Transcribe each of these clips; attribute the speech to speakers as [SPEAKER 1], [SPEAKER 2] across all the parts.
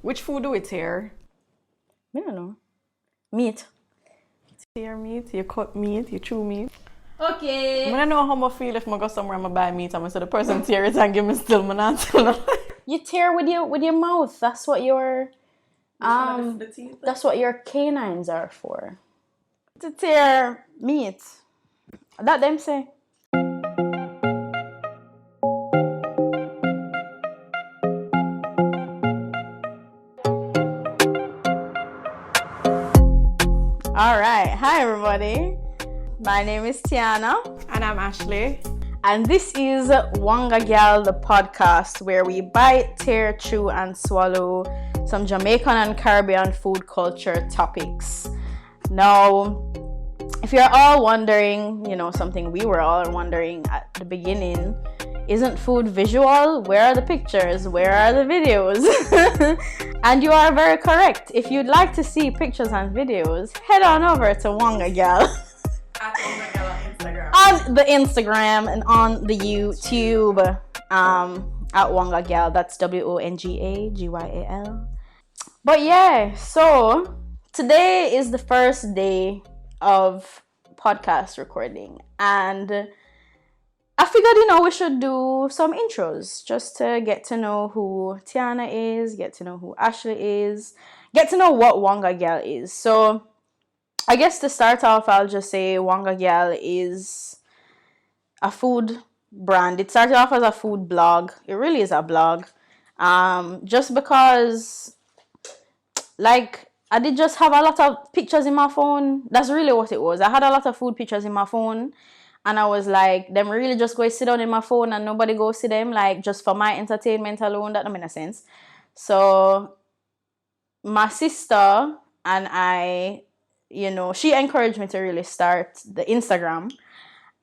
[SPEAKER 1] Which food do we tear?
[SPEAKER 2] I don't know. Meat.
[SPEAKER 1] Tear meat, you cut meat, you chew meat.
[SPEAKER 2] Okay.
[SPEAKER 1] I don't know how I feel if I go somewhere and I buy meat and I say the person tear it and give me still my not.
[SPEAKER 2] You tear with your mouth. That's what your that's what your canines are for. To tear meat. That them say. All right. Hi, everybody. My name is Tiana.
[SPEAKER 1] And I'm Ashley.
[SPEAKER 2] And this is WongaGyal, the podcast where we bite, tear, chew, and swallow some Jamaican and Caribbean food culture topics. Now, if you're all wondering, something we were all wondering at the beginning, isn't food visual? Where are the pictures? Where are the videos? And you are very correct. If you'd like to see pictures and videos, head on over to WongaGyal.
[SPEAKER 1] At WongaGyal on Instagram.
[SPEAKER 2] On the Instagram and on the YouTube at WongaGyal. That's WongaGyal. But yeah, so today is the first day of podcast recording, and I figured, we should do some intros just to get to know who Tiana is, get to know who Ashley is, get to know what WongaGyal is. So I guess to start off, I'll just say WongaGyal is a food brand. It started off as a food blog. It really is a blog. Just because, I did just have a lot of pictures in my phone. That's really what it was. I had a lot of food pictures in my phone. And I was like, them really just go sit down in my phone and nobody go see them, just for my entertainment alone. That don't make no sense. So my sister and I, she encouraged me to really start the Instagram.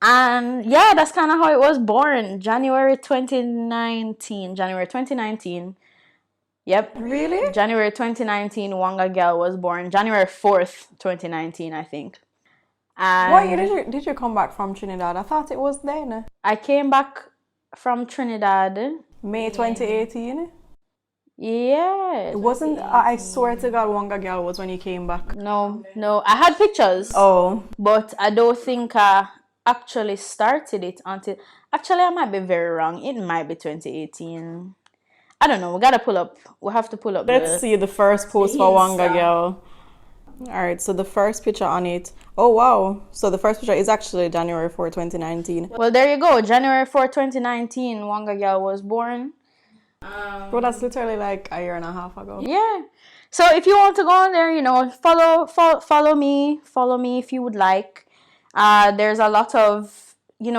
[SPEAKER 2] And yeah, that's kind of how it was born. January 2019. Yep.
[SPEAKER 1] Really?
[SPEAKER 2] January 2019, WongaGyal was born. January 4th, 2019, I think. And
[SPEAKER 1] what year did you come back from Trinidad? I thought it was then.
[SPEAKER 2] I came back from Trinidad.
[SPEAKER 1] May 2018?
[SPEAKER 2] Yeah.
[SPEAKER 1] It wasn't, I swear to God, WongaGyal was when you came back.
[SPEAKER 2] No. I had pictures.
[SPEAKER 1] Oh.
[SPEAKER 2] But I don't think I actually started it until... Actually, I might be very wrong. It might be 2018. I don't know. We have to pull up.
[SPEAKER 1] Let's see the first post for WongaGyal. Alright, so the first picture on it. Oh, wow. So the first picture is actually January 4, 2019.
[SPEAKER 2] Well, there you go. January 4, 2019, WongaGyal was born.
[SPEAKER 1] Well, that's literally like a year and a half ago.
[SPEAKER 2] Yeah. So if you want to go on there, follow me if you would like. There's a lot of,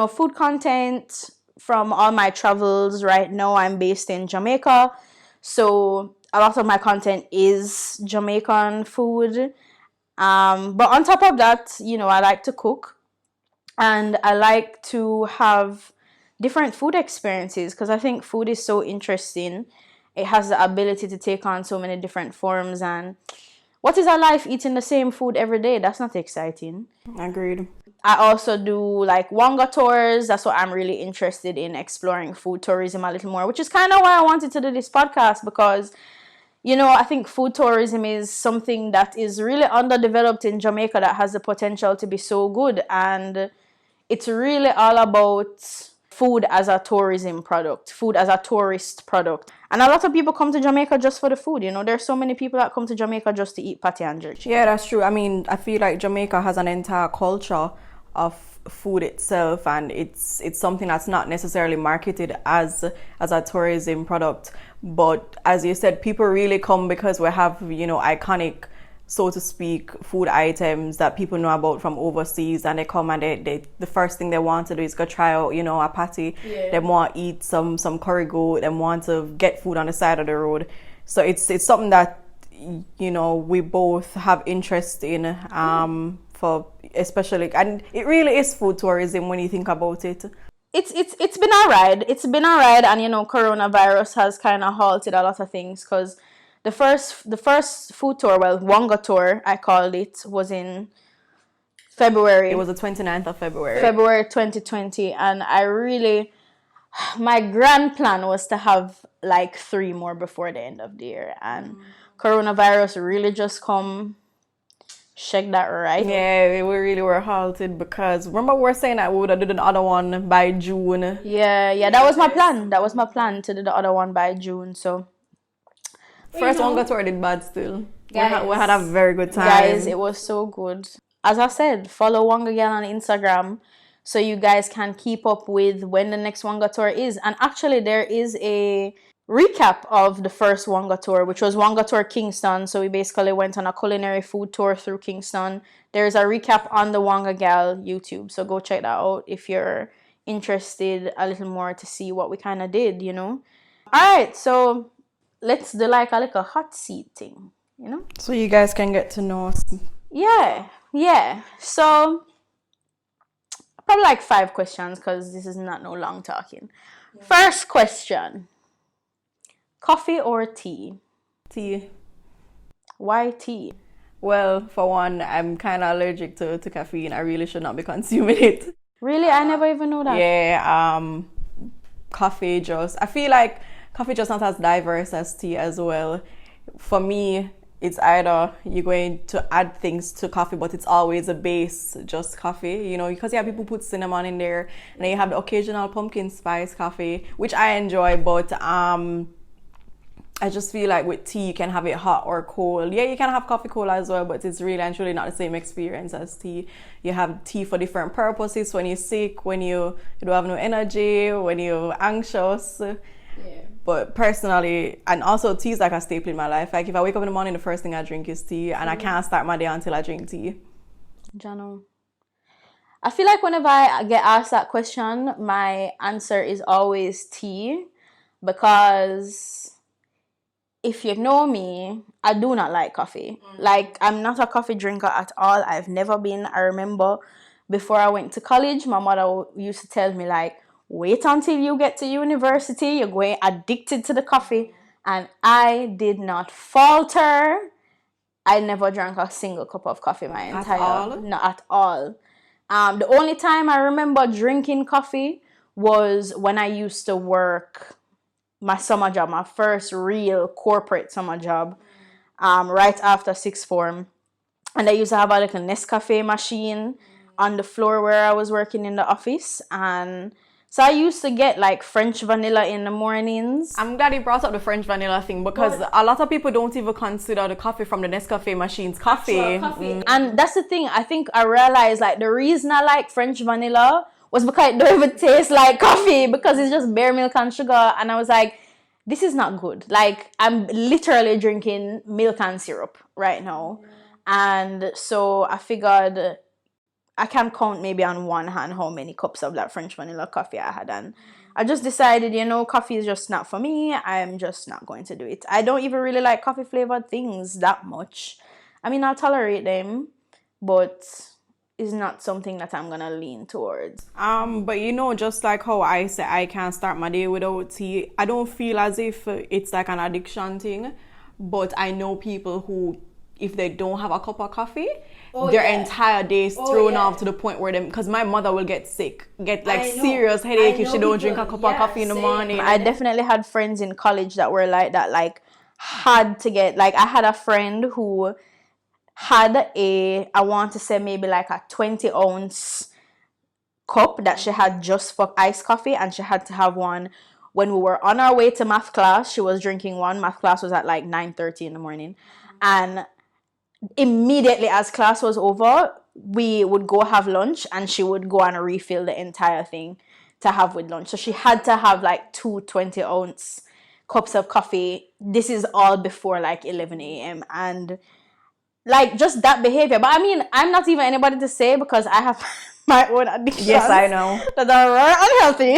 [SPEAKER 2] food content from all my travels. Right now, I'm based in Jamaica. So a lot of my content is Jamaican food. But on top of that, I like to cook and I like to have different food experiences because I think food is so interesting. It has the ability to take on so many different forms, and what is our life eating the same food every day? That's not exciting.
[SPEAKER 1] Agreed.
[SPEAKER 2] I also do Wonga tours. That's what I'm really interested in, exploring food tourism a little more, which is kind of why I wanted to do this podcast because I think food tourism is something that is really underdeveloped in Jamaica that has the potential to be so good. And it's really all about food as a tourism product, food as a tourist product. And a lot of people come to Jamaica just for the food. There's so many people that come to Jamaica just to eat patty and jerky.
[SPEAKER 1] Yeah, that's true. I mean, I feel like Jamaica has an entire culture of food itself, and it's something that's not necessarily marketed as a tourism product, but as you said, people really come because we have iconic, so to speak, food items that people know about from overseas, and they come and they the first thing they want to do is go try out a patty. Yeah. They want to eat some curry goat, they want to get food on the side of the road. So it's something that we both have interest in, for especially, and it really is food tourism when you think about it.
[SPEAKER 2] It's been a ride. It's been a ride, and coronavirus has kind of halted a lot of things because the first food tour, Wonga tour, I called it, was in February.
[SPEAKER 1] It was the 29th of February.
[SPEAKER 2] February 2020, and I really my grand plan was to have like 3 more before the end of the year, and coronavirus really just come shake that right.
[SPEAKER 1] Yeah, we really were halted because remember we were saying that we would have done another one by June.
[SPEAKER 2] Yeah, that was my plan. That was my plan to do the other one by June. So
[SPEAKER 1] first one got did bad still.
[SPEAKER 2] Guys,
[SPEAKER 1] we had a very good time.
[SPEAKER 2] Guys, it was so good. As I said, follow WongaGyal on Instagram so you guys can keep up with when the next Wonga tour is. And actually, there is a recap of the first Wonga tour, which was Wonga Tour Kingston. So we basically went on a culinary food tour through Kingston. There's a recap on the WongaGyal YouTube. So go check that out if you're interested a little more to see what we kind of did, you know. All right, so let's do like a little hot seat thing, you know.
[SPEAKER 1] So you guys can get to know us.
[SPEAKER 2] Yeah. So probably like 5 questions because this is not no long talking. First question. Coffee or tea?
[SPEAKER 1] Tea.
[SPEAKER 2] Why tea?
[SPEAKER 1] Well, for one, I'm kind of allergic to caffeine. I really should not be consuming it.
[SPEAKER 2] Really? I never even know that.
[SPEAKER 1] Yeah, coffee just... I feel like coffee just not as diverse as tea as well. For me, it's either you're going to add things to coffee, but it's always a base, just coffee, you know, because you have people put cinnamon in there, and then you have the occasional pumpkin spice coffee, which I enjoy, but I just feel like with tea, you can have it hot or cold. Yeah, you can have coffee cola as well, but it's really and truly not the same experience as tea. You have tea for different purposes, when you're sick, when you don't have no energy, when you're anxious. Yeah. But personally, and also tea is like a staple in my life. Like if I wake up in the morning, the first thing I drink is tea, and I can't start my day until I drink tea.
[SPEAKER 2] Jano. I feel like whenever I get asked that question, my answer is always tea, because if you know me, I do not like coffee. Like, I'm not a coffee drinker at all. I've never been. I remember before I went to college, my mother used to tell me, like, wait until you get to university, you're going addicted to the coffee. And I did not falter. I never drank a single cup of coffee my entire life. Not at all. The only time I remember drinking coffee was when I used to work my summer job, my first real corporate summer job, right after sixth form. And I used to have a little Nescafe machine on the floor where I was working in the office. And so I used to get like French vanilla in the mornings.
[SPEAKER 1] I'm glad you brought up the French vanilla thing, because a lot of people don't even consider the coffee from the Nescafe machines coffee.
[SPEAKER 2] And that's the thing. I think I realized like the reason I like French vanilla was because it don't even taste like coffee, because it's just bare milk and sugar. And I was like, this is not good. Like, I'm literally drinking milk and syrup right now. And so I figured I can count maybe on one hand how many cups of that French vanilla coffee I had. And I just decided, you know, coffee is just not for me. I'm just not going to do it. I don't even really like coffee flavored things that much. I mean, I'll tolerate them, but is not something that I'm gonna lean towards.
[SPEAKER 1] But you know, just like how I say I can't start my day without tea, I don't feel as if it's like an addiction thing, but I know people who, if they don't have a cup of coffee, their entire day is thrown off to the point where because my mother will get sick, get like serious headache if she don't drink a cup of coffee in the morning.
[SPEAKER 2] I definitely had friends in college that were like that, like had to get, like I had a friend who had I want to say maybe like a 20-ounce cup that she had just for iced coffee, and she had to have one when we were on our way to math class. She was drinking one. Math class was at like 9:30 in the morning, and immediately as class was over, we would go have lunch, and she would go and refill the entire thing to have with lunch. So she had to have like 2 20-ounce cups of coffee. This is all before like 11 a.m. and like just that behavior. But I mean, I'm not even anybody to say, because I have my own addictions.
[SPEAKER 1] Yes, I know.
[SPEAKER 2] That are very unhealthy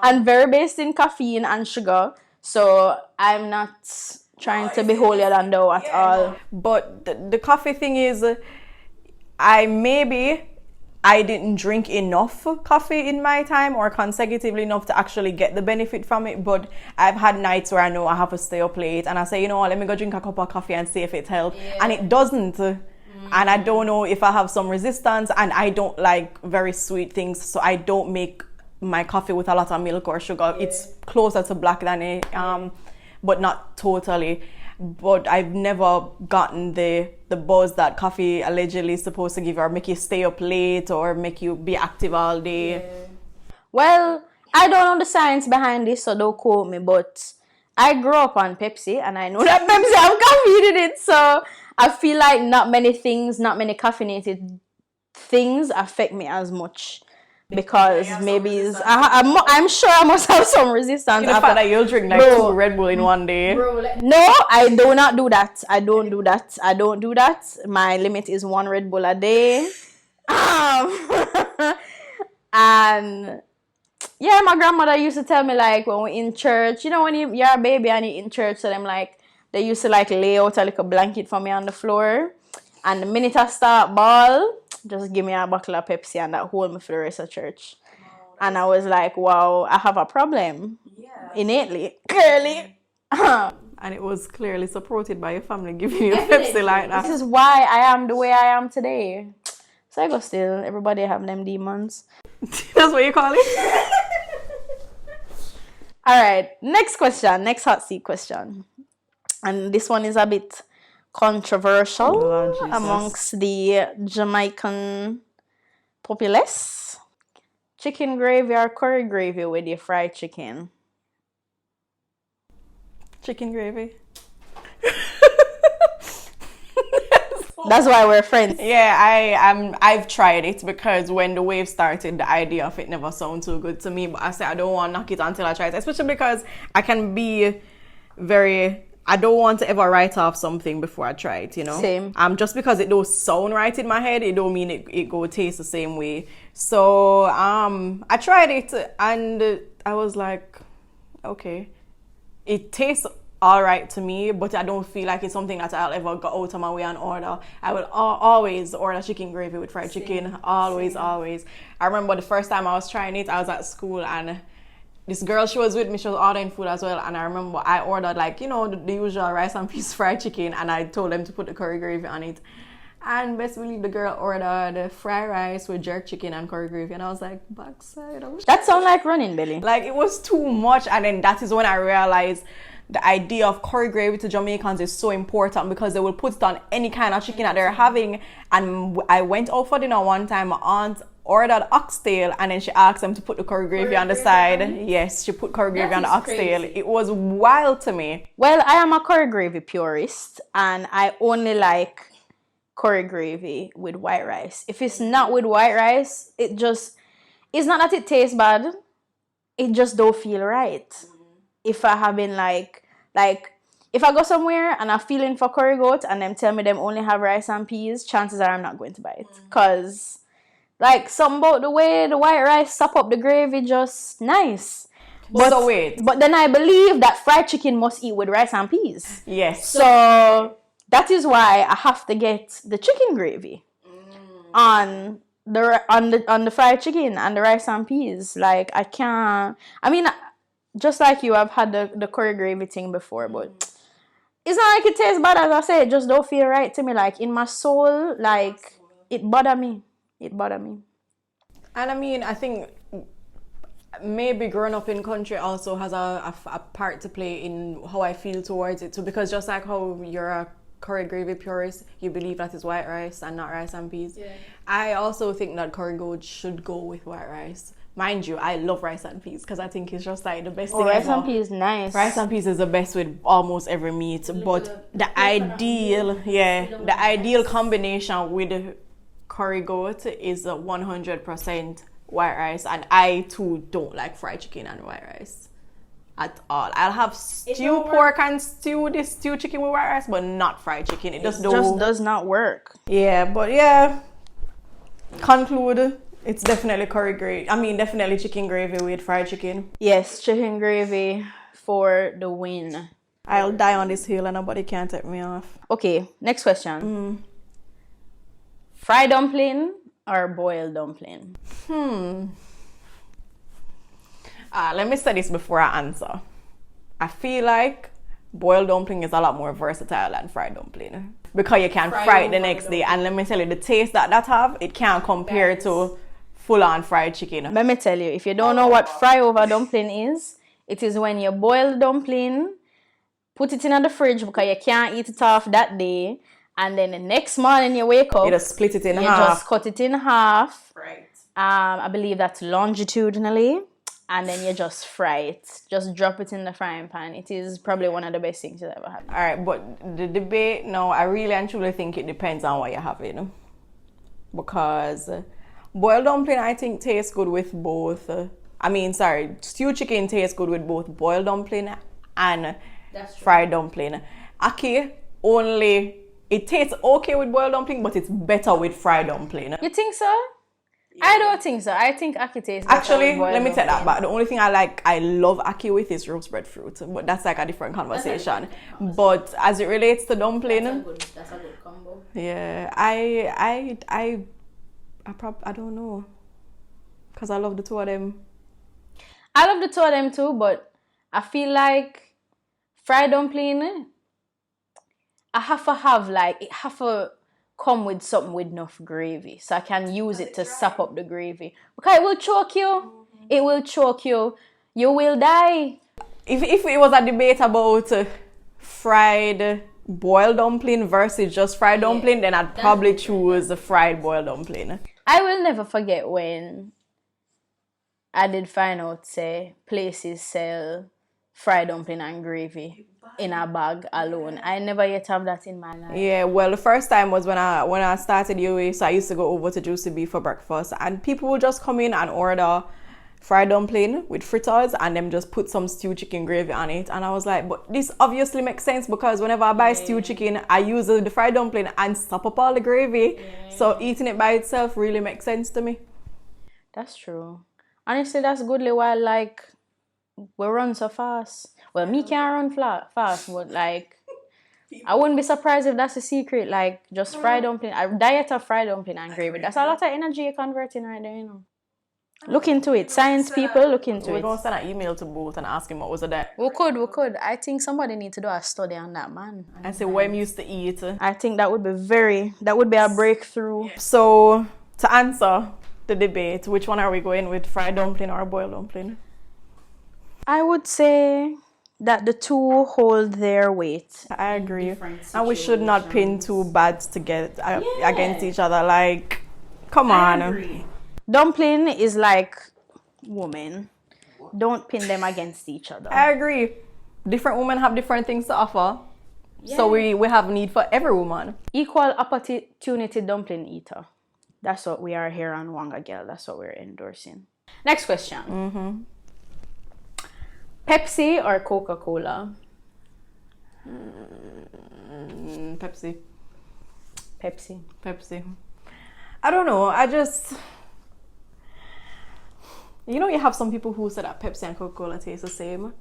[SPEAKER 2] and very based in caffeine and sugar. So I'm not trying to be holier than thou at all.
[SPEAKER 1] But the coffee thing is, I didn't drink enough coffee in my time, or consecutively enough to actually get the benefit from it. But I've had nights where I know I have to stay up late, and I say, you know what, let me go drink a cup of coffee and see if it helps. And it doesn't. And I don't know if I have some resistance, and I don't like very sweet things, so I don't make my coffee with a lot of milk or sugar. Yeah. It's closer to black than it, but not totally. But I've never gotten the buzz that coffee allegedly is supposed to give, or make you stay up late or make you be active all day. Yeah.
[SPEAKER 2] Well, I don't know the science behind this, so don't quote me, but I grew up on Pepsi, and I know that Pepsi have coffee in it, so I feel like not many caffeinated things affect me as much. Because maybe I'm sure I must have some resistance.
[SPEAKER 1] You know, the fact that you'll drink like 2 Red Bull in one day.
[SPEAKER 2] No, I do not do that. I don't do that. My limit is 1 Red Bull a day. And yeah, my grandmother used to tell me, like, when we're in church, you know, when you're a baby and you're in church, so they used to like lay out a little blanket for me on the floor, and the minute I start ball, just give me a bottle of Pepsi and that hold me for the rest of church. And I was like, wow, I have a problem. Yeah. Innately, clearly.
[SPEAKER 1] And it was clearly supported by your family giving you Pepsi like that.
[SPEAKER 2] This is why I am the way I am today. So I go still, everybody have them demons.
[SPEAKER 1] That's what you call it?
[SPEAKER 2] All right, next hot seat question. And this one is a bit controversial amongst the Jamaican populace. Chicken gravy or curry gravy with your fried chicken?
[SPEAKER 1] Chicken gravy.
[SPEAKER 2] That's why we're friends.
[SPEAKER 1] Yeah, I've tried it, because when the wave started, the idea of it never sounded too good to me. But I said I don't want to knock it until I try it, especially because I can be I don't want to ever write off something before I try it, you know?
[SPEAKER 2] Same.
[SPEAKER 1] Just because it don't sound right in my head, it don't mean it go taste the same way. So I tried it and I was like, okay, it tastes all right to me, but I don't feel like it's something that I'll ever go out of my way and order. I will always order chicken gravy with fried chicken. Always. I remember the first time I was trying it, I was at school, and this girl she was with me, she was ordering food as well, and I remember I ordered, like, you know, the usual rice and peas fried chicken, and I told them to put the curry gravy on it. And best believe the girl ordered fried rice with jerk chicken and curry gravy, and I was like, backside.
[SPEAKER 2] That sounds like running belly.
[SPEAKER 1] Like, it was too much. And then that is when I realized the idea of curry gravy to Jamaicans is so important, because they will put it on any kind of chicken that they're having. And I went out for dinner one time, my aunt ordered oxtail, and then she asked them to put the curry gravy on the side. Yes, she put curry gravy on the oxtail. Crazy. It was wild to me.
[SPEAKER 2] Well, I am a curry gravy purist, and I only like curry gravy with white rice. If it's not with white rice, it's not that it tastes bad, it just don't feel right. If I having like if I go somewhere and I'm feeling for curry goat and them tell me them only have rice and peas, chances are I'm not going to buy it. Cause like something about the way the white rice sop up the gravy just nice. But then I believe that fried chicken must eat with rice and peas.
[SPEAKER 1] Yes.
[SPEAKER 2] So that is why I have to get the chicken gravy on the fried chicken and the rice and peas. Like just like you, I've had the curry gravy thing before, but it's not like it tastes bad. As I said, it just don't feel right to me. Like in my soul, like it bother me. And
[SPEAKER 1] I mean, I think maybe growing up in country also has a part to play in how I feel towards it too, because just like how you're a curry gravy purist, you believe that is white rice and not rice and peas. Yeah. I also think that curry goat should go with white rice. Mind you, I love rice and peas because I think it's just like the best thing
[SPEAKER 2] rice
[SPEAKER 1] ever.
[SPEAKER 2] And peas, nice.
[SPEAKER 1] Rice and peas is the best with almost every meat, but the ideal combination with curry goat is 100% white rice, and I too don't like fried chicken and white rice at all. I'll have stew pork and stew chicken with white rice, but not fried chicken. It just
[SPEAKER 2] does not work.
[SPEAKER 1] Yeah, but yeah. Conclude. It's definitely definitely chicken gravy with fried chicken.
[SPEAKER 2] Yes, chicken gravy for the win.
[SPEAKER 1] I'll die on this hill and nobody can take me off.
[SPEAKER 2] Okay, next question. Fried dumpling or boiled dumpling?
[SPEAKER 1] Let me say this before I answer. I feel like boiled dumpling is a lot more versatile than fried dumpling, because you can fry it the next day, and let me tell you, the taste that have, it can't compare to full-on fried chicken.
[SPEAKER 2] Let me tell you, if you don't know what fry over dumpling is, it is when you boil the dumpling, put it in the fridge because you can't eat it off that day, and then the next morning you wake up,
[SPEAKER 1] You just split it in half.
[SPEAKER 2] You just cut it in half.
[SPEAKER 1] Right.
[SPEAKER 2] I believe that's longitudinally, and then you just fry it. Just drop it in the frying pan. It is probably one of the best things you'll ever have.
[SPEAKER 1] All right, but the debate, no, I really and truly think it depends on what you're having. Because boiled dumpling, I think, tastes good with both. Stewed chicken tastes good with both boiled dumpling and fried dumpling. Aki only, it tastes okay with boiled dumpling, but it's better with fried dumpling.
[SPEAKER 2] You think so? Yeah. I don't think so. I think Aki tastes better.
[SPEAKER 1] Actually, let me take that back. The only thing I love Aki with is roast breadfruit, but that's like a different conversation. But as it relates to dumpling,
[SPEAKER 2] that's a good combo.
[SPEAKER 1] Yeah, I don't know, because I love the two of them.
[SPEAKER 2] I love the two of them too, but I feel like fried dumpling, I have to come with something with enough gravy, so I can use it to sop up the gravy. Because it will choke you. Mm-hmm. It will choke you. You will die.
[SPEAKER 1] If it was a debate about fried boiled dumpling versus just fried dumpling, then I'd probably choose the fried boiled dumpling.
[SPEAKER 2] I will never forget when I did find out, say, places sell fried dumpling and gravy in a bag alone. I never yet have that in my life.
[SPEAKER 1] Yeah, well, the first time was when I started UAE, so I used to go over to Juicy Bee for breakfast, and people would just come in and order fried dumpling with fritters and then just put some stewed chicken gravy on it. And I was like, but this obviously makes sense, because whenever I buy stewed chicken, I use the fried dumpling and stop up all the gravy. Yeah. So eating it by itself really makes sense to me.
[SPEAKER 2] That's true. Honestly, that's goodly while we run so fast. Well, me can't run fast, but I wouldn't be surprised if that's a secret. Just fried dumpling, a diet of fried dumpling and gravy. That's a lot of energy you're converting right there, you know. Look into it. Science people, look into it.
[SPEAKER 1] We're going to send an email to both and ask him what was that.
[SPEAKER 2] We could. I think somebody needs to do a study on that, man.
[SPEAKER 1] And say what he used to eat.
[SPEAKER 2] I think that would be a breakthrough.
[SPEAKER 1] Yeah. So, to answer the debate, which one are we going with, fried dumpling or boiled dumpling?
[SPEAKER 2] I would say that the two hold their weight.
[SPEAKER 1] I agree. And we should not pin two bads together against each other. Come on.
[SPEAKER 2] I agree. Dumpling is like women. Don't pin them against each other.
[SPEAKER 1] I agree. Different women have different things to offer. Yeah. So we have need for every woman.
[SPEAKER 2] Equal opportunity dumpling eater. That's what we are here on WongaGyal. That's what we're endorsing. Next question.
[SPEAKER 1] Mm-hmm.
[SPEAKER 2] Pepsi or CocaCola?
[SPEAKER 1] Pepsi.
[SPEAKER 2] Pepsi.
[SPEAKER 1] I don't know. You have some people who say that Pepsi and Coca-Cola taste the same.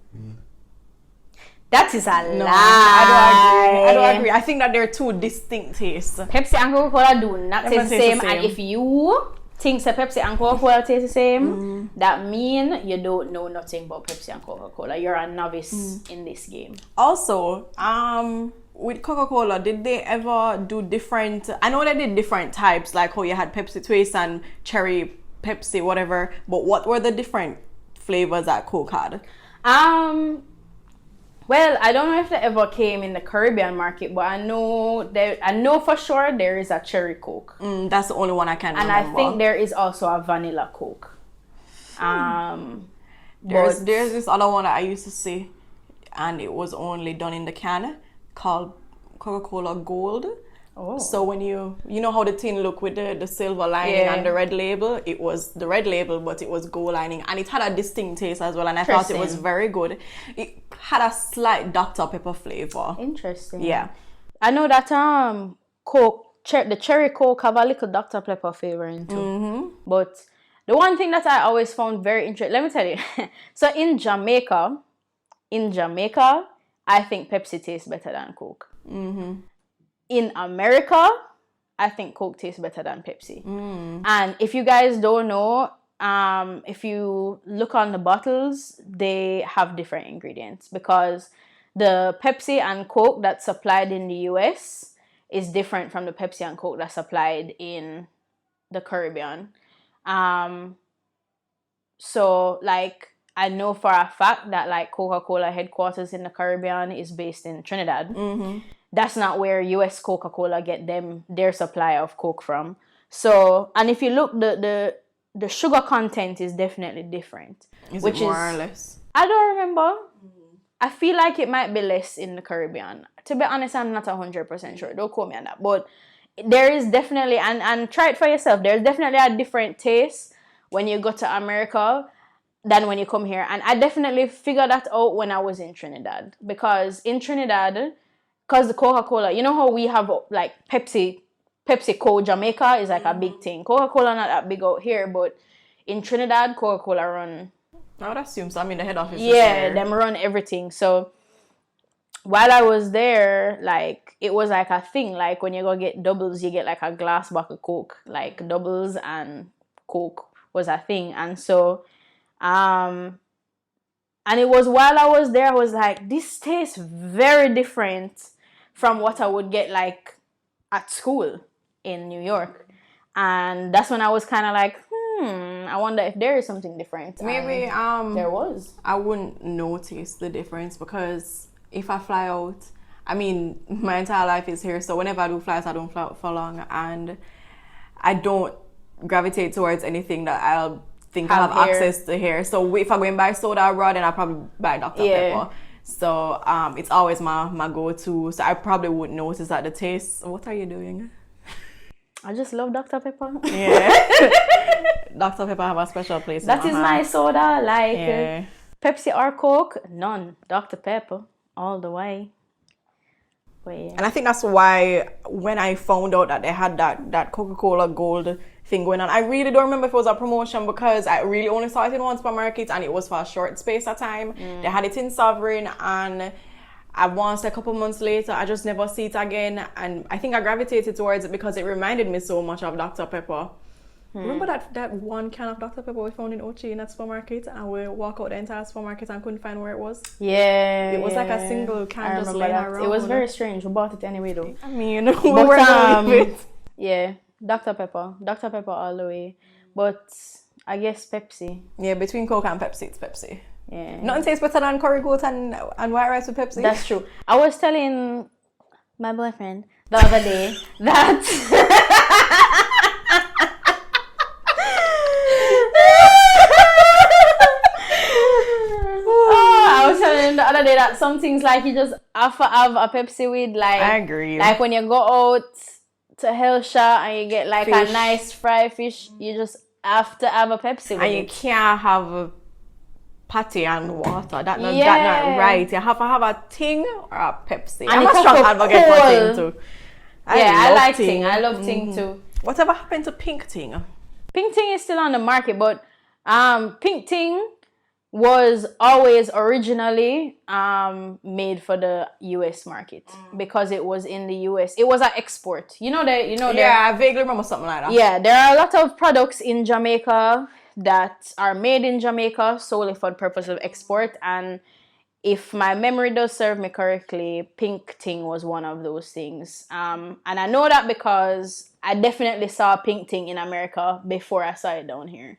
[SPEAKER 2] That is a lie.
[SPEAKER 1] I don't agree. I think that they're two distinct tastes.
[SPEAKER 2] Pepsi and Coca-Cola do not taste the same. And if you think that Pepsi and Coca-Cola taste the same, that means you don't know nothing about Pepsi and Coca-Cola. You're a novice in this game.
[SPEAKER 1] Also, with Coca-Cola, did they ever do different... I know they did different types, like how you had Pepsi Twist and Cherry Pepsi, whatever. But what were the different flavors that Coke had?
[SPEAKER 2] Well, I don't know if they ever came in the Caribbean market, but I know for sure there is a cherry Coke.
[SPEAKER 1] That's the only one I can remember.
[SPEAKER 2] And I think there is also a vanilla Coke.
[SPEAKER 1] There's this other one that I used to see, and it was only done in the can, called Coca-Cola Gold. Oh. So when you know how the tin look with the silver lining and the red label, it was the red label, but it was gold lining, and it had a distinct taste as well, and I thought it was very good. It had a slight Dr. Pepper flavor.
[SPEAKER 2] Interesting.
[SPEAKER 1] Yeah.
[SPEAKER 2] I know that Coke, the cherry Coke have a little Dr. Pepper flavor in too. Mm-hmm. But the one thing that I always found very interesting, let me tell you. So in Jamaica, I think Pepsi tastes better than Coke. Mm-hmm. In America, I think Coke tastes better than Pepsi. And if you guys don't know, if you look on the bottles, they have different ingredients, because the Pepsi and Coke that's supplied in the US is different from the Pepsi and Coke that's supplied in the Caribbean. So like I know for a fact that like Coca-Cola headquarters in the Caribbean is based in Trinidad.
[SPEAKER 1] Mm-hmm.
[SPEAKER 2] That's not where US Coca-Cola get their supply of Coke from. So, and if you look, the sugar content is definitely different.
[SPEAKER 1] Is it more or less?
[SPEAKER 2] I don't remember. I feel like it might be less in the Caribbean. To be honest, I'm not 100% sure. Don't quote me on that. But there is definitely, and try it for yourself, there's definitely a different taste when you go to America than when you come here. And I definitely figured that out when I was in Trinidad. Because in Trinidad, because the Coca-Cola, you know how we have like PepsiCo Jamaica is like a big thing. Coca-Cola not that big out here, but in Trinidad, Coca-Cola run.
[SPEAKER 1] I would assume so. I mean, the head office.
[SPEAKER 2] Yeah, them run everything. So while I was there, like it was like a thing. Like when you go get doubles, you get like a glass bottle of Coke. Like doubles and Coke was a thing, and so and it was while I was there, I was like, this tastes very different from what I would get like at school in New York. And that's when I was kind of like, I wonder if there is something different.
[SPEAKER 1] Maybe
[SPEAKER 2] there was.
[SPEAKER 1] I wouldn't notice the difference because if I fly out, I mean, my entire life is here, so whenever I do flights, I don't fly out for long, and I don't gravitate towards anything that I'll think I have access to here. So if I'm going to buy soda abroad, then I'll probably buy Dr. Pepper. So it's always my go-to. So I probably wouldn't notice that the taste. What are you doing?
[SPEAKER 2] I just love Dr. Pepper.
[SPEAKER 1] Yeah. Dr. Pepper have a special place in
[SPEAKER 2] That is my soda. Like Pepsi or Coke, none. Dr. Pepper, all the way. But, yeah.
[SPEAKER 1] And I think that's why when I found out that they had that Coca-Cola Gold thing going on, I really don't remember if it was a promotion because I really only saw it in one supermarket and it was for a short space of time. They had it in Sovereign, and I once a couple months later, I just never see it again. And I think I gravitated towards it because it reminded me so much of Dr. Pepper. Remember that one can of Dr. Pepper we found in Ochi in that supermarket, and we walk out the entire supermarket and couldn't find where it was?
[SPEAKER 2] Yeah.
[SPEAKER 1] It was like a single can just laying around.
[SPEAKER 2] It was very strange. We bought it anyway though.
[SPEAKER 1] I mean, we were going with it.
[SPEAKER 2] Yeah, Dr. Pepper all the way. But I guess Pepsi.
[SPEAKER 1] Yeah, between Coke and Pepsi, it's Pepsi.
[SPEAKER 2] Yeah.
[SPEAKER 1] Nothing tastes better than curry goat and white rice with Pepsi.
[SPEAKER 2] That's true. I was telling my boyfriend the other day that I was telling him the other day that some things like you just have to have a Pepsi with, like
[SPEAKER 1] I agree.
[SPEAKER 2] Like when you go out to Hellshire and you get like a nice fried fish, you just have to have a Pepsi with
[SPEAKER 1] and
[SPEAKER 2] it.
[SPEAKER 1] you can't have a patty and water. That's not right. You have to have a ting or a Pepsi.
[SPEAKER 2] And
[SPEAKER 1] I'm a strong advocate for ting too.
[SPEAKER 2] I like ting. I love ting too.
[SPEAKER 1] Whatever happened to pink ting?
[SPEAKER 2] Pink ting is still on the market, but pink ting was always originally made for the US market because it was in the US. It was an export. Yeah,
[SPEAKER 1] I vaguely remember something like that.
[SPEAKER 2] Yeah, there are a lot of products in Jamaica that are made in Jamaica solely for the purpose of export, and if my memory does serve me correctly, pink ting was one of those things. And I know that because I definitely saw pink ting in America before I saw it down here.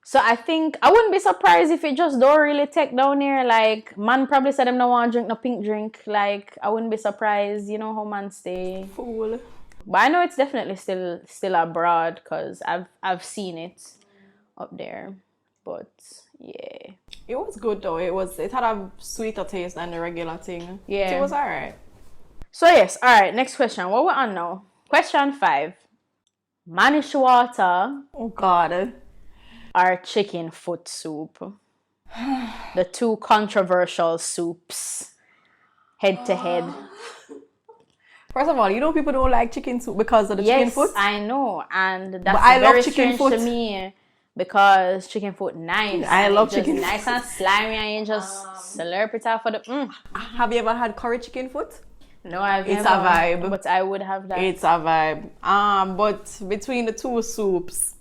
[SPEAKER 2] So I think I wouldn't be surprised if it just don't really take down here. Like, man probably said them no want to drink no pink drink. Like, I wouldn't be surprised. You know how man stay.
[SPEAKER 1] Fool.
[SPEAKER 2] But I know it's definitely still abroad because I've seen it up there. But yeah,
[SPEAKER 1] it was good though. It had a sweeter taste than the regular thing.
[SPEAKER 2] Yeah,
[SPEAKER 1] it was alright.
[SPEAKER 2] So yes, all right. Next question. What we're on now? Question 5. Manish Water.
[SPEAKER 1] Oh God.
[SPEAKER 2] Or chicken foot soup. The two controversial soups, head to head.
[SPEAKER 1] First of all, you know people don't like chicken soup because of the chicken foot.
[SPEAKER 2] Yes, I know, and that's very strange to me because chicken foot nice.
[SPEAKER 1] I love chicken
[SPEAKER 2] foot. Nice and slimy, and you just slurp it out for the.
[SPEAKER 1] Have you ever had curry chicken foot?
[SPEAKER 2] No, I've never.
[SPEAKER 1] It's a vibe.
[SPEAKER 2] But I would have that.
[SPEAKER 1] It's a vibe. But between the two soups,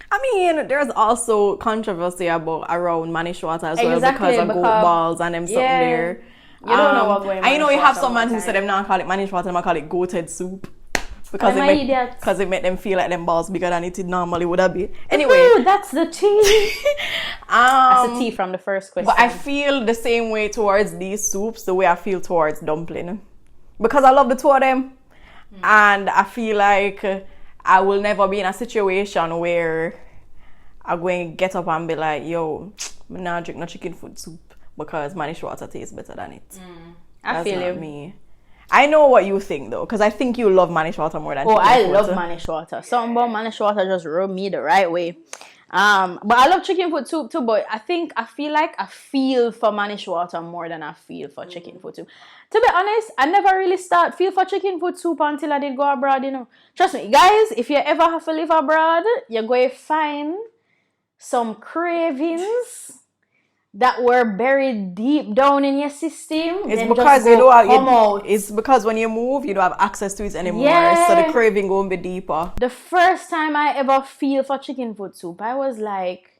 [SPEAKER 1] I mean, there's also controversy around Manish Water as well because of goat balls and them something there.
[SPEAKER 2] You don't know what going on.
[SPEAKER 1] I know you have someone who said them not call it Manish Water, them call it goated soup. Because
[SPEAKER 2] Am I idiot?
[SPEAKER 1] because it made them feel like them balls bigger than it normally would have been. Anyway,
[SPEAKER 2] Ooh, that's the tea. That's the tea from the first question.
[SPEAKER 1] but I feel the same way towards these soups the way I feel towards dumpling, because I love the two of them, and I feel like I will never be in a situation where I'm going to get up and be like, yo, I'm not drink no chicken foot soup because Manish Water tastes better than it.
[SPEAKER 2] I feel
[SPEAKER 1] not
[SPEAKER 2] you.
[SPEAKER 1] me. I know what you think though, because I think you love Manish Water more than
[SPEAKER 2] Oh,
[SPEAKER 1] chicken
[SPEAKER 2] I
[SPEAKER 1] foot.
[SPEAKER 2] love Manish Water. Something about Manish Water just rubbed me the right way. But I love chicken foot soup too, but I feel like I feel for Manish Water more than I feel for chicken foot soup. To be honest, I never really feel for chicken foot soup until I did go abroad, you know. Trust me, guys, if you ever have to live abroad, you're going to find some cravings that were buried deep down in your system.
[SPEAKER 1] It's because you don't it's because when you move, you don't have access to it anymore. So the craving won't be deeper.
[SPEAKER 2] The first time I ever feel for chicken foot soup, I was like,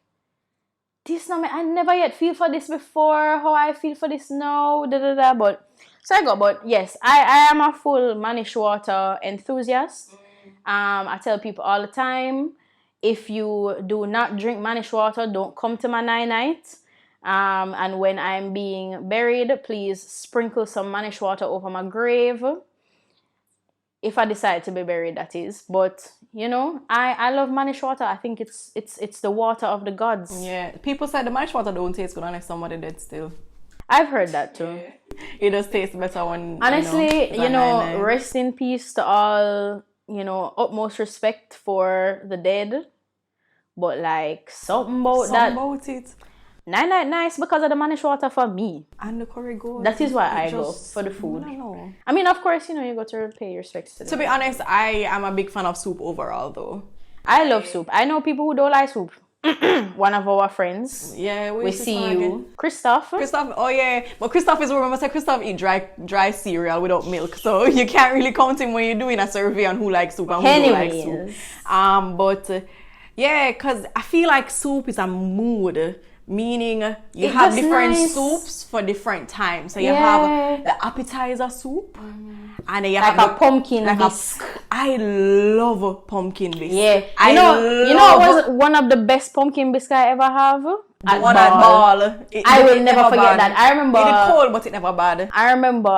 [SPEAKER 2] this no, I never yet feel for this before. How I feel for this now, But yes, I am a full Manish Water enthusiast. I tell people all the time, if you do not drink Manish Water, don't come to my night. And when I'm being buried, please sprinkle some Manish Water over my grave. If I decide to be buried, that is. But you know, I love Manish Water. I think it's the water of the gods.
[SPEAKER 1] Yeah, people say the Manish Water don't taste good unless somebody dead still.
[SPEAKER 2] I've heard that too.
[SPEAKER 1] Yeah. It does taste better when
[SPEAKER 2] honestly, rest in peace to all. Utmost respect for the dead. But like something about
[SPEAKER 1] it.
[SPEAKER 2] Night nice because of the Manish Water for me.
[SPEAKER 1] And the curry goat.
[SPEAKER 2] That is why I go for the food.
[SPEAKER 1] I don't know.
[SPEAKER 2] I mean, of course, you go to pay your respects to them.
[SPEAKER 1] To be honest, I am a big fan of soup overall, though.
[SPEAKER 2] I love soup. I know people who don't like soup. One of our friends.
[SPEAKER 1] Yeah,
[SPEAKER 2] we see you. Christoph,
[SPEAKER 1] oh yeah. But Christoph is, remember, Christoph eat dry cereal without milk. So you can't really count him when you're doing a survey on who likes soup and who don't like soup. Yeah, because I feel like soup is a mood. Meaning you have different soups for different times. So you have the appetizer soup, and then you have
[SPEAKER 2] a pumpkin bisque.
[SPEAKER 1] I love pumpkin bisque.
[SPEAKER 2] Yeah, you know what was one of the best pumpkin bisque I ever have?
[SPEAKER 1] At Ball.
[SPEAKER 2] I will never forget that. I remember
[SPEAKER 1] it cold, but it never bad.
[SPEAKER 2] I remember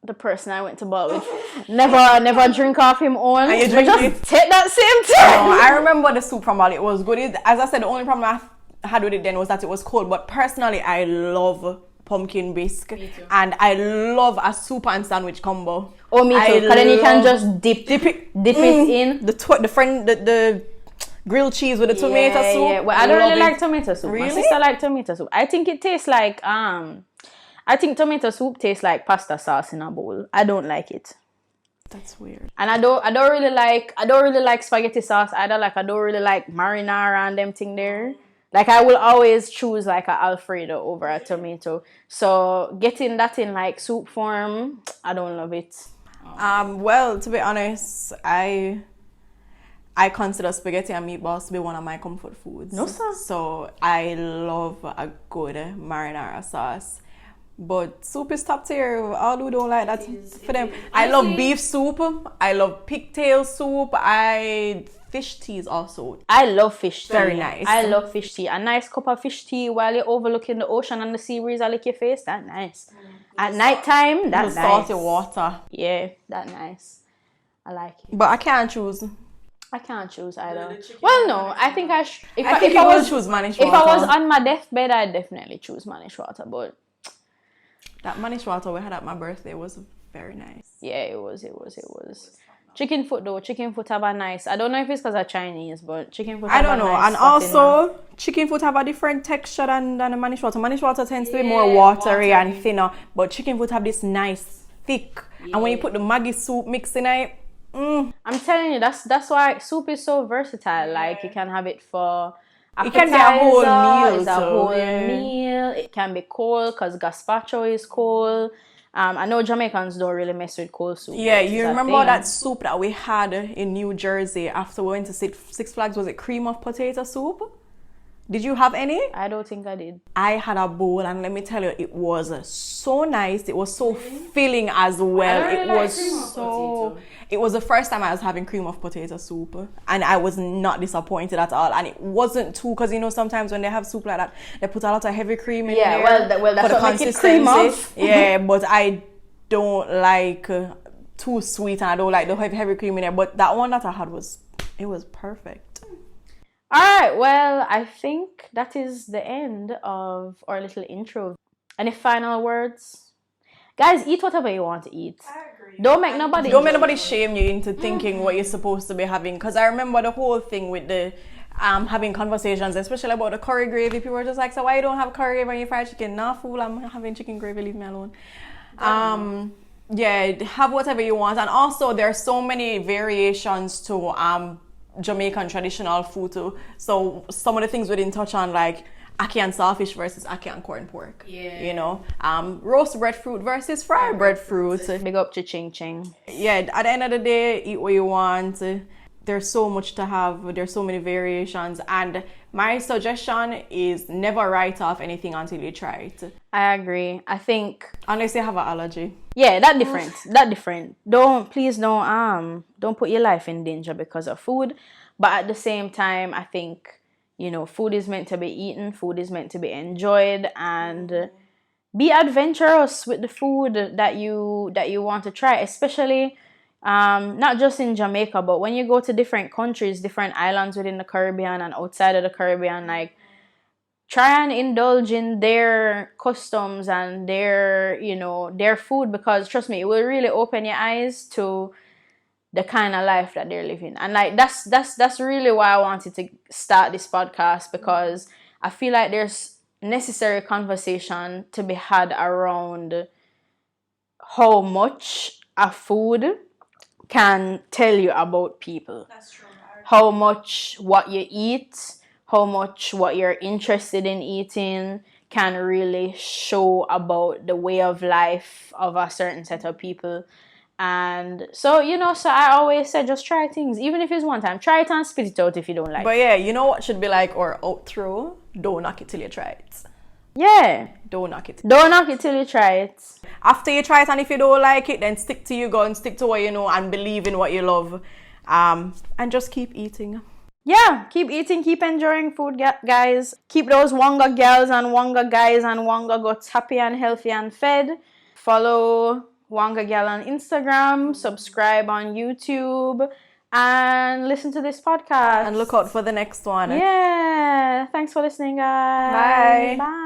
[SPEAKER 2] the person I went to ball with never drink off him own.
[SPEAKER 1] And you drink it?
[SPEAKER 2] Take that same time.
[SPEAKER 1] I remember the soup from Ball. It was good. As I said, the only problem I had with it then was that it was cold. But personally, I love pumpkin bisque. And I love a soup and sandwich combo.
[SPEAKER 2] Oh, me too. Because then you can just dip it in.
[SPEAKER 1] The grilled cheese with the tomato soup.
[SPEAKER 2] Yeah. Well, I don't really like tomato soup.
[SPEAKER 1] Really?
[SPEAKER 2] My sister likes tomato soup. I think it tastes like I think tomato soup tastes like pasta sauce in a bowl. I don't like it.
[SPEAKER 1] That's weird.
[SPEAKER 2] And I don't really like spaghetti sauce either. Like I don't really like marinara and them thing there. Like I will always choose like a Alfredo over a tomato. So getting that in like soup form, I don't love it.
[SPEAKER 1] Well, to be honest, I consider spaghetti and meatballs to be one of my comfort foods.
[SPEAKER 2] No, sir.
[SPEAKER 1] So I love a good marinara sauce. But soup is top tier. All who don't like that for them. I love beef soup. I love pigtail soup. Fish tea is also.
[SPEAKER 2] I love fish tea.
[SPEAKER 1] Very nice.
[SPEAKER 2] I love fish tea. A nice cup of fish tea while you're overlooking the ocean and the sea breeze. I lick your face. That's nice. At night time, that's nice.
[SPEAKER 1] Salty water.
[SPEAKER 2] Yeah, that's nice. I like it.
[SPEAKER 1] But I can't choose.
[SPEAKER 2] I can't choose either. Well, no, I think I should.
[SPEAKER 1] If I was choose Manish Water.
[SPEAKER 2] If I was on my deathbed, I'd definitely choose Manish Water. But
[SPEAKER 1] that Manish Water we had at my birthday was very nice.
[SPEAKER 2] Yeah, it was. Chicken foot though. Chicken foot have a nice. I don't know if it's because of Chinese, but chicken foot.
[SPEAKER 1] I don't know. And also, chicken foot have a different texture than the Manish Water. Manish Water tends to be more watery and thinner, but chicken foot have this nice thick. Yeah. And when you put the Maggi soup mix in it,
[SPEAKER 2] I'm telling you, that's why soup is so versatile. Yeah. Like you can have it for.
[SPEAKER 1] It can be a whole meal.
[SPEAKER 2] It's a whole meal. It can be cold because gazpacho is cold. I know Jamaicans don't really mess with cold soup.
[SPEAKER 1] Yeah, you remember that soup that we had in New Jersey after we went to Six Flags? Was it cream of potato soup? Did you have any?
[SPEAKER 2] I don't think I did.
[SPEAKER 1] I had a bowl, and let me tell you, it was so nice. It was so filling as well.
[SPEAKER 2] I
[SPEAKER 1] It
[SPEAKER 2] really like
[SPEAKER 1] was
[SPEAKER 2] cream of
[SPEAKER 1] so.
[SPEAKER 2] potato.
[SPEAKER 1] It was the first time I was having cream of potato soup, and I was not disappointed at all. And it wasn't too, because you know sometimes when they have soup like that, they put a lot of heavy cream in there.
[SPEAKER 2] Well, that's
[SPEAKER 1] for the
[SPEAKER 2] what make it cream
[SPEAKER 1] consistency.
[SPEAKER 2] of.
[SPEAKER 1] Yeah, but I don't like too sweet, and I don't like the heavy cream in there. But that one that I had was perfect.
[SPEAKER 2] All right, well, I think that is the end of our little intro. Any final words? Guys, eat whatever you want to eat.
[SPEAKER 3] I agree.
[SPEAKER 2] Don't make nobody
[SPEAKER 1] Don't make
[SPEAKER 2] judge
[SPEAKER 1] nobody
[SPEAKER 2] you.
[SPEAKER 1] shame you into thinking what you're supposed to be having. Because I remember the whole thing with the having conversations, especially about the curry gravy. People were just like, so why you don't have curry gravy when you fry chicken? Nah, fool, I'm having chicken gravy, leave me alone. Yeah, have whatever you want. And also, there are so many variations to Jamaican traditional food too. So some of the things we didn't touch on, like ackee and sawfish versus ackee and corn pork.
[SPEAKER 3] Yeah.
[SPEAKER 1] You know, roast breadfruit versus fried breadfruit.
[SPEAKER 2] Big up to Ching Ching.
[SPEAKER 1] Yeah, at the end of the day, eat what you want. There's so much to have. There's so many variations. And my suggestion is never write off anything until you try it.
[SPEAKER 2] I agree. I think,
[SPEAKER 1] Unless you have an allergy.
[SPEAKER 2] yeah, that different. That different. Please don't put your life in danger because of food. But at the same time, I think, you know, food is meant to be eaten. Food is meant to be enjoyed, and be adventurous with the food that you want to try, especially not just in Jamaica, but when you go to different countries, different islands within the Caribbean and outside of the Caribbean, like try and indulge in their customs and their food, because trust me, it will really open your eyes to the kind of life that they're living. And like that's really why I wanted to start this podcast, because I feel like there's necessary conversation to be had around how much a food can tell you about people.
[SPEAKER 3] That's true.
[SPEAKER 2] How much what you eat, how much what you're interested in eating can really show about the way of life of a certain set of people. And so, so I always say just try things. Even if it's one time, try it and spit it out if you don't like
[SPEAKER 1] But yeah, you know what should be like our outro? Don't knock it till you try it.
[SPEAKER 2] Yeah.
[SPEAKER 1] Don't knock it.
[SPEAKER 2] Don't knock it till you try it.
[SPEAKER 1] After you try it, and if you don't like it, then stick to your gun, stick to what you know, and believe in what you love. And just keep eating.
[SPEAKER 2] Yeah, keep eating, keep enjoying food, guys. Keep those WongaGyals and WongaGuys and WongaGuts happy and healthy and fed. Follow WongaGyal on Instagram, subscribe on YouTube, and listen to this podcast.
[SPEAKER 1] And look out for the next one.
[SPEAKER 2] Yeah, thanks for listening, guys.
[SPEAKER 1] Bye.
[SPEAKER 2] Bye.